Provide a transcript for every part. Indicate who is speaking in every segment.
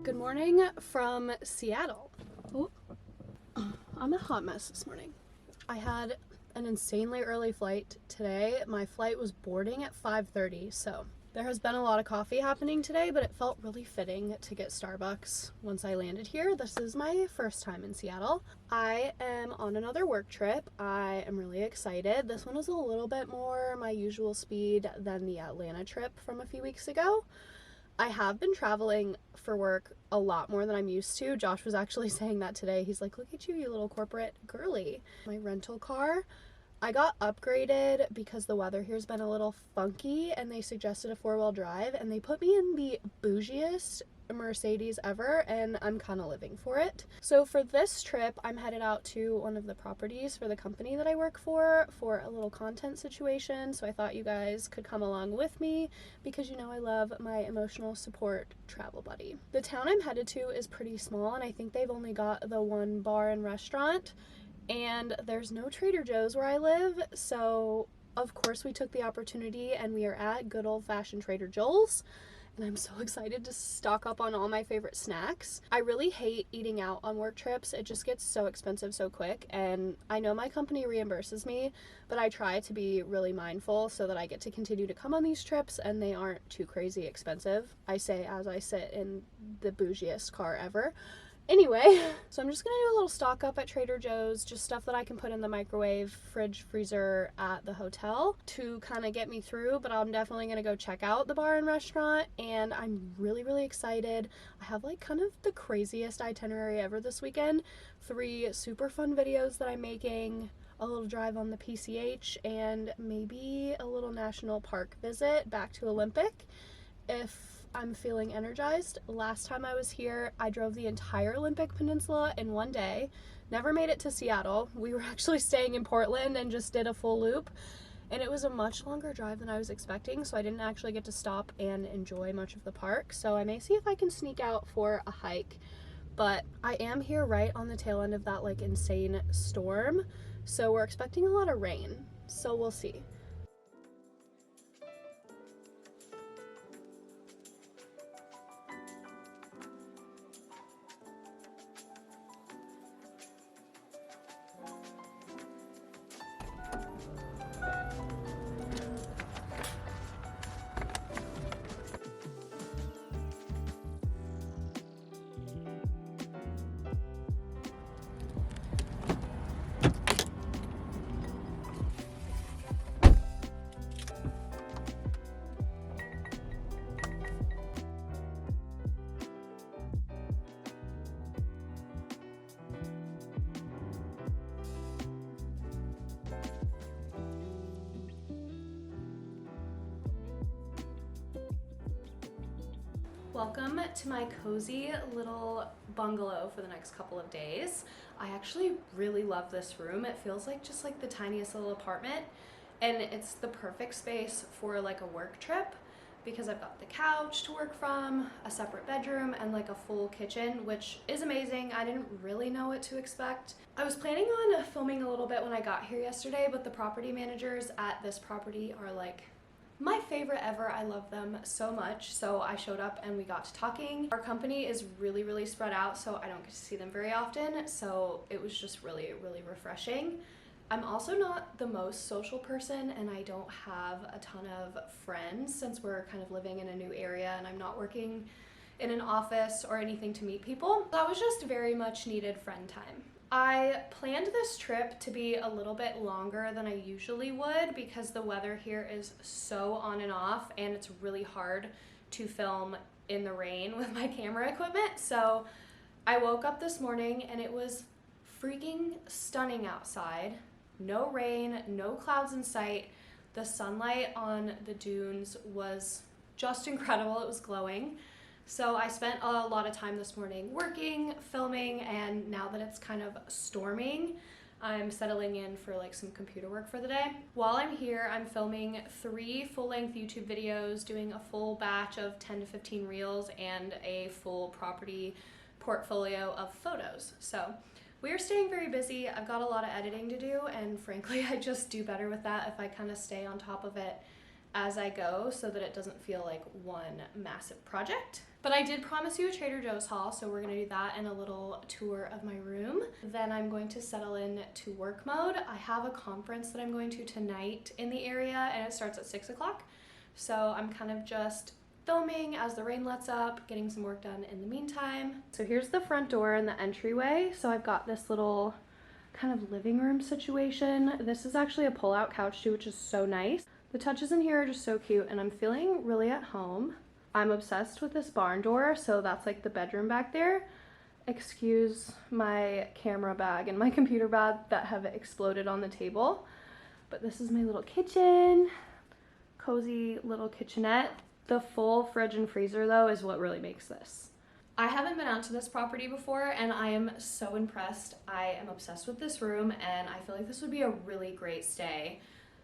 Speaker 1: Good morning from Seattle. Oh, I'm a hot mess this morning. I had an insanely early flight today. My flight was boarding at 5:30, so there has been a lot of coffee happening today, but it felt really fitting to get Starbucks once I landed here. This is my first time in Seattle. I am on another work trip. I am really excited. This one was a little bit more my usual speed than the Atlanta trip from a few weeks ago. I have been traveling for work a lot more than I'm used to. Josh was actually saying that today. He's like, look at you, you little corporate girly. My rental car, I got upgraded because the weather here's been a little funky and they suggested a 4-wheel drive and they put me in the bougiest Mercedes ever and I'm kind of living for it. So for this trip, I'm headed out to one of the properties for the company that I work for a little content situation. So I thought you guys could come along with me because you know I love my emotional support travel buddy. The town I'm headed to is pretty small and I think they've only got the one bar and restaurant and there's no Trader Joe's where I live. So of course we took the opportunity and we are at good old-fashioned Trader Joe's. And I'm so excited to stock up on all my favorite snacks. I really hate eating out on work trips. It just gets so expensive so quick, and I know my company reimburses me, but I try to be really mindful so that I get to continue to come on these trips and they aren't too crazy expensive. I say as I sit in the bougiest car ever. Anyway, so I'm just gonna do a little stock up at Trader Joe's, just stuff that I can put in the microwave, fridge, freezer at the hotel to kind of get me through, but I'm definitely gonna go check out the bar and restaurant, and I'm really excited. I have like kind of the craziest itinerary ever this weekend. 3 super fun videos that I'm making, a little drive on the PCH, and maybe a little national park visit back to Olympic if I'm feeling energized. Last time I was here, I drove the entire Olympic Peninsula in one day. Never made it to Seattle. We were actually staying in Portland and just did a full loop. And it was a much longer drive than I was expecting, so I didn't actually get to stop and enjoy much of the park. So I may see if I can sneak out for a hike. But I am here right on the tail end of that like insane storm. So we're expecting a lot of rain. So we'll see. Welcome to my cozy little bungalow for the next couple of days. I actually really love this room. It feels like just like the tiniest little apartment, and it's the perfect space for like a work trip because I've got the couch to work from, a separate bedroom, and like a full kitchen, which is amazing. I didn't really know what to expect. I was planning on filming a little bit when I got here yesterday, but the property managers at this property are like my favorite ever. I love them so much. So I showed up and we got to talking. Our company is really spread out, so I don't get to see them very often. So it was just really refreshing. I'm also not the most social person and I don't have a ton of friends since we're kind of living in a new area and I'm not working in an office or anything to meet people. That was just very much needed friend time. I planned this trip to be a little bit longer than I usually would because the weather here is so on and off and it's really hard to film in the rain with my camera equipment. So I woke up this morning and it was freaking stunning outside. No rain, no clouds in sight. The sunlight on the dunes was just incredible. It was glowing. So I spent a lot of time this morning working, filming, and now that it's kind of storming, I'm settling in for like some computer work for the day. While I'm here, I'm filming 3 full-length YouTube videos, doing a full batch of 10 to 15 reels, and a full property portfolio of photos. So we are staying very busy. I've got a lot of editing to do, and frankly, I just do better with that if I kind of stay on top of it as I go so that it doesn't feel like one massive project. But I did promise you a Trader Joe's haul, so we're gonna do that and a little tour of my room. Then I'm going to settle in to work mode. I have a conference that I'm going to tonight in the area and it starts at 6 o'clock. So I'm kind of just filming as the rain lets up, getting some work done in the meantime. So here's the front door and the entryway. So I've got this little kind of living room situation. This is actually a pull-out couch too, which is so nice. The touches in here are just so cute and I'm feeling really at home. I'm obsessed with this barn door, so that's like the bedroom back there. Excuse my camera bag and my computer bag that have exploded on the table. But this is my little kitchen, cozy little kitchenette. The full fridge and freezer though is what really makes this. I haven't been out to this property before and I am so impressed. I am obsessed with this room and I feel like this would be a really great stay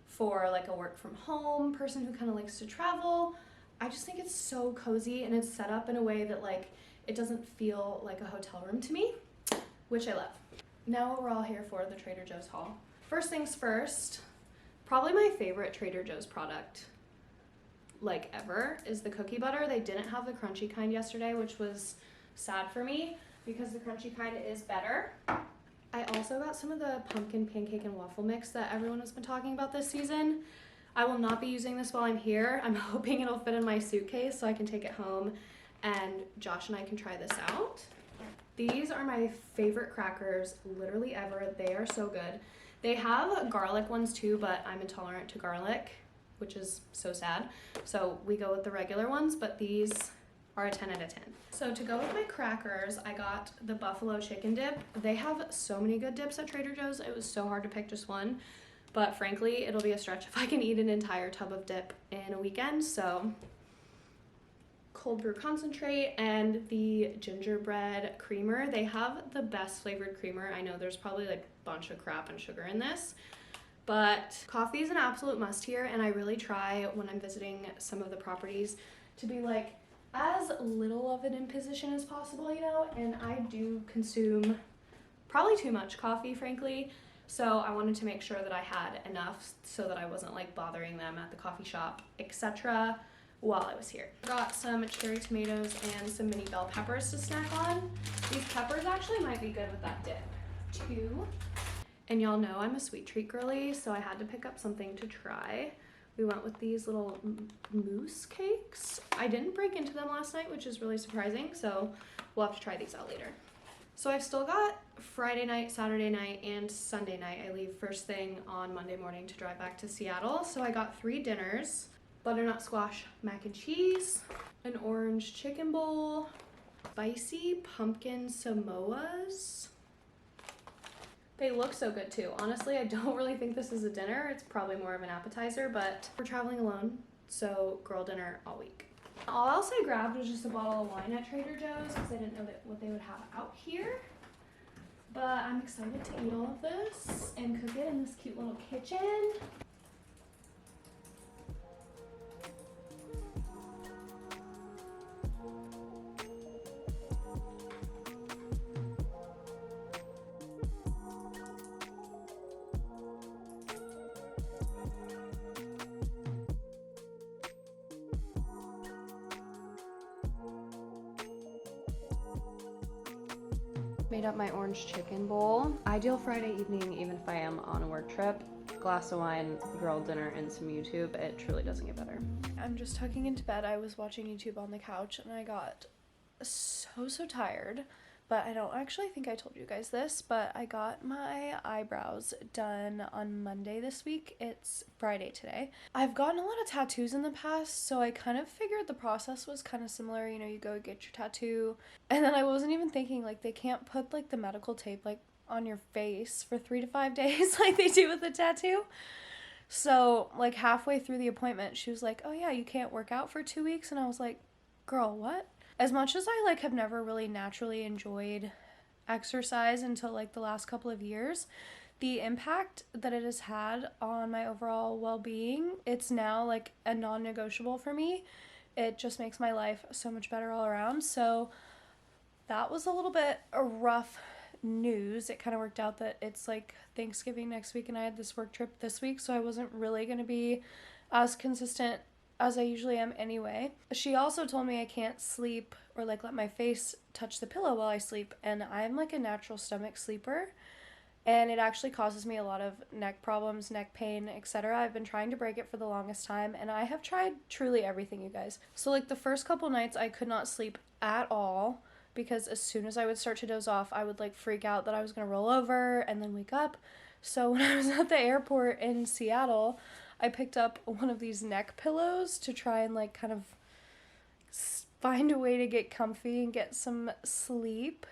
Speaker 1: for like a work from home person who kind of likes to travel. I just think it's so cozy and it's set up in a way that like it doesn't feel like a hotel room to me, which I love. Now what we're all here for, the Trader Joe's haul. First things first, probably my favorite Trader Joe's product like ever is the cookie butter. They didn't have the crunchy kind yesterday, which was sad for me because the crunchy kind is better. I also got some of the pumpkin pancake and waffle mix that everyone has been talking about this season. I will not be using this while I'm here. I'm hoping it'll fit in my suitcase so I can take it home and Josh and I can try this out. These are my favorite crackers literally ever. They are so good. They have garlic ones too, but I'm intolerant to garlic, which is so sad. So we go with the regular ones, but these are a 10 out of 10. So to go with my crackers, I got the buffalo chicken dip. They have so many good dips at Trader Joe's. It was so hard to pick just one. But frankly, it'll be a stretch if I can eat an entire tub of dip in a weekend. So cold brew concentrate and the gingerbread creamer. They have the best flavored creamer. I know there's probably like a bunch of crap and sugar in this, but coffee is an absolute must here. And I really try when I'm visiting some of the properties to be like as little of an imposition as possible, you know, and I do consume probably too much coffee, frankly. So I wanted to make sure that I had enough so that I wasn't like bothering them at the coffee shop, etc. while I was here. Got some cherry tomatoes and some mini bell peppers to snack on. These peppers actually might be good with that dip too. And y'all know I'm a sweet treat girly, so I had to pick up something to try. We went with these little mousse cakes. I didn't break into them last night, which is really surprising, so we'll have to try these out later. So I've still got Friday night, Saturday night, and Sunday night. I leave first thing on Monday morning to drive back to Seattle. So I got 3 dinners: butternut squash mac and cheese, an orange chicken bowl, spicy pumpkin Samoas. They look so good too. Honestly, I don't really think this is a dinner. It's probably more of an appetizer, but we're traveling alone, so girl dinner all week. All else I grabbed was just a bottle of wine at Trader Joe's because I didn't know what they would have out here. But I'm excited to eat all of this and cook it in this cute little kitchen. Made up my orange chicken bowl. Ideal Friday evening, even if I am on a work trip. Glass of wine, girl dinner, and some YouTube. It truly doesn't get better. I'm just tucking into bed. I was watching YouTube on the couch and I got so tired. But I don't actually think I told you guys this, but I got my eyebrows done on Monday this week. It's Friday today. I've gotten a lot of tattoos in the past, so I kind of figured the process was kind of similar. You know, you go get your tattoo, and then I wasn't even thinking, like, they can't put, like, the medical tape, like, on your face for 3 to 5 days like they do with a tattoo. So, like, halfway through the appointment, she was like, oh, yeah, you can't work out for 2 weeks, and I was like, girl, what? As much as I, like, have never really naturally enjoyed exercise until, like, the last couple of years, the impact that it has had on my overall well-being, it's now, like, a non-negotiable for me. It just makes my life so much better all around. So that was a little bit rough news. It kind of worked out that it's, like, Thanksgiving next week and I had this work trip this week, so I wasn't really going to be
Speaker 2: as consistent as I usually am anyway. She also told me I can't sleep or like let my face touch the pillow while I sleep, and I'm like a natural stomach sleeper, and it actually causes me a lot of neck problems, neck pain, etc. I've been trying to break it for the longest time, and I have tried truly everything, you guys. So like the first couple nights I could not sleep at all because as soon as I would start to doze off, I would like freak out that I was going to roll over and then wake up. So when I was at the airport in Seattle, I picked up one of these neck pillows to try and like kind of find a way to get comfy and get some sleep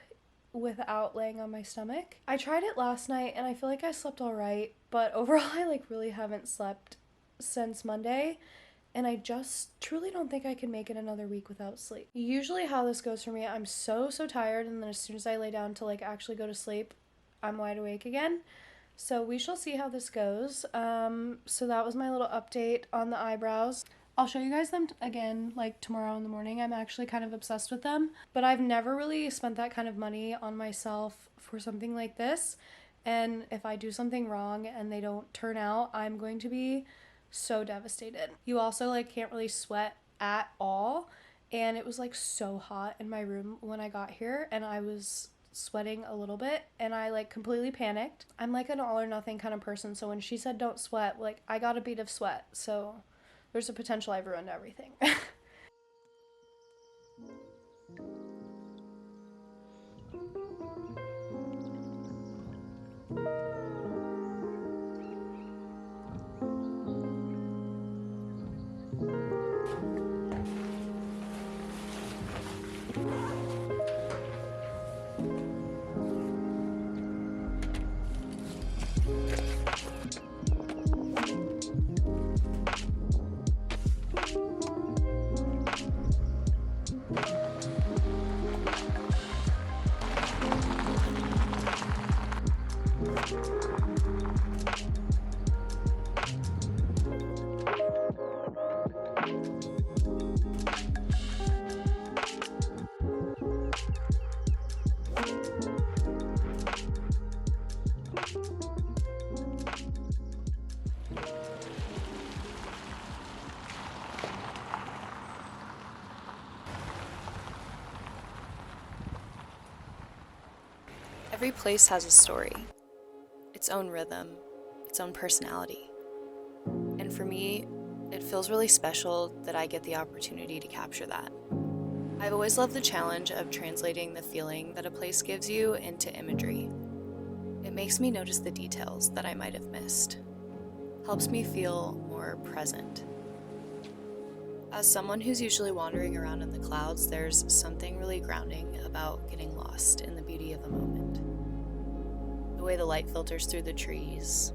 Speaker 2: without laying on my stomach. I tried it last night and I feel like I slept all right, but overall I like really haven't slept since Monday, and I just truly don't think I can make it another week without sleep. Usually how this goes for me, I'm so tired, and then as soon as I lay down to like actually go to sleep, I'm wide awake again. So we shall see how this goes. So that was my little update on the eyebrows. I'll show you guys them again like tomorrow in the morning. I'm actually kind of obsessed with them, but I've never really spent that kind of money on myself for something like this. And if I do something wrong and they don't turn out, I'm going to be so devastated. You also like can't really sweat at all, and it was like so hot in my room when I got here, and I was sweating a little bit and I like completely panicked. I'm like an all or nothing kind of person, so when she said don't sweat, like I got a bead of sweat, so there's a potential I've ruined everything.
Speaker 3: Every place has a story, its own rhythm, its own personality. And for me, it feels really special that I get the opportunity to capture that. I've always loved the challenge of translating the feeling that a place gives you into imagery. It makes me notice the details that I might have missed, helps me feel more present. As someone who's usually wandering around in the clouds, there's something really grounding about getting lost in the beauty of a moment. The way the light filters through the trees,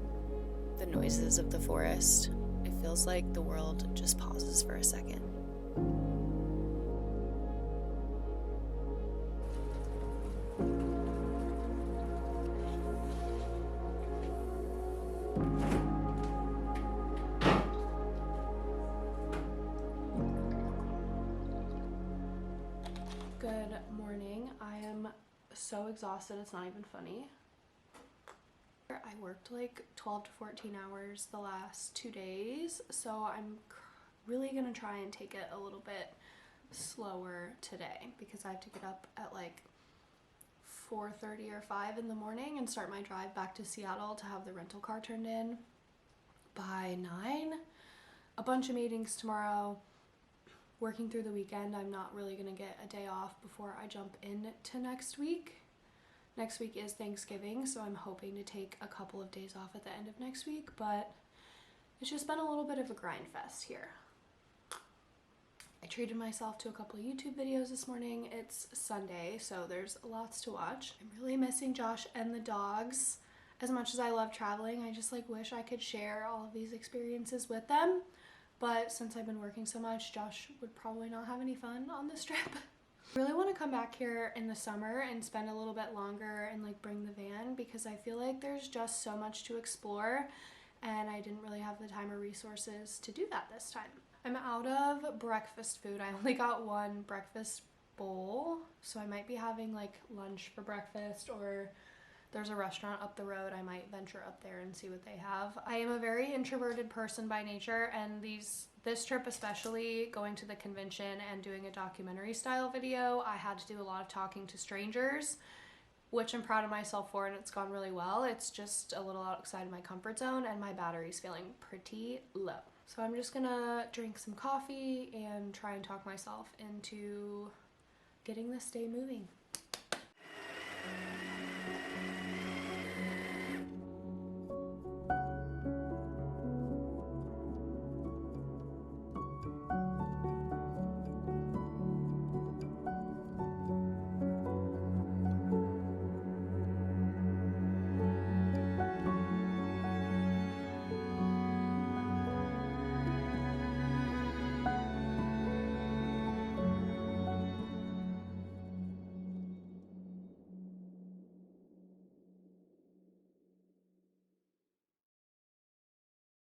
Speaker 3: the noises of the forest, it feels like the world just pauses for a second.
Speaker 1: Good morning. I am so exhausted, it's not even funny. I worked like 12 to 14 hours the last 2 days, so I'm really gonna try and take it a little bit slower today because I have to get up at like 4:30 or 5 in the morning and start my drive back to Seattle to have the rental car turned in by 9. A bunch of meetings tomorrow. Working through the weekend, I'm not really gonna get a day off before I jump into next week. Next week is Thanksgiving, so I'm hoping to take a couple of days off at the end of next week, but it's just been a little bit of a grind fest here. I treated myself to a couple of YouTube videos this morning. It's Sunday, so there's lots to watch. I'm really missing Josh and the dogs. As much as I love traveling, I just like wish I could share all of these experiences with them. But since I've been working so much, Josh would probably not have any fun on this trip. I really want to come back here in the summer and spend a little bit longer and like bring the van because I feel like there's just so much to explore and I didn't really have the time or resources to do that this time. I'm out of breakfast food. I only got one breakfast bowl, so I might be having like lunch for breakfast or there's a restaurant up the road, I might venture up there and see what they have. I am a very introverted person by nature, and this trip especially, going to the convention and doing a documentary style video, I had to do a lot of talking to strangers, which I'm proud of myself for, and it's gone really well. It's just a little outside of my comfort zone, and my battery's feeling pretty low. So I'm just gonna drink some coffee and try and talk myself into getting this day moving.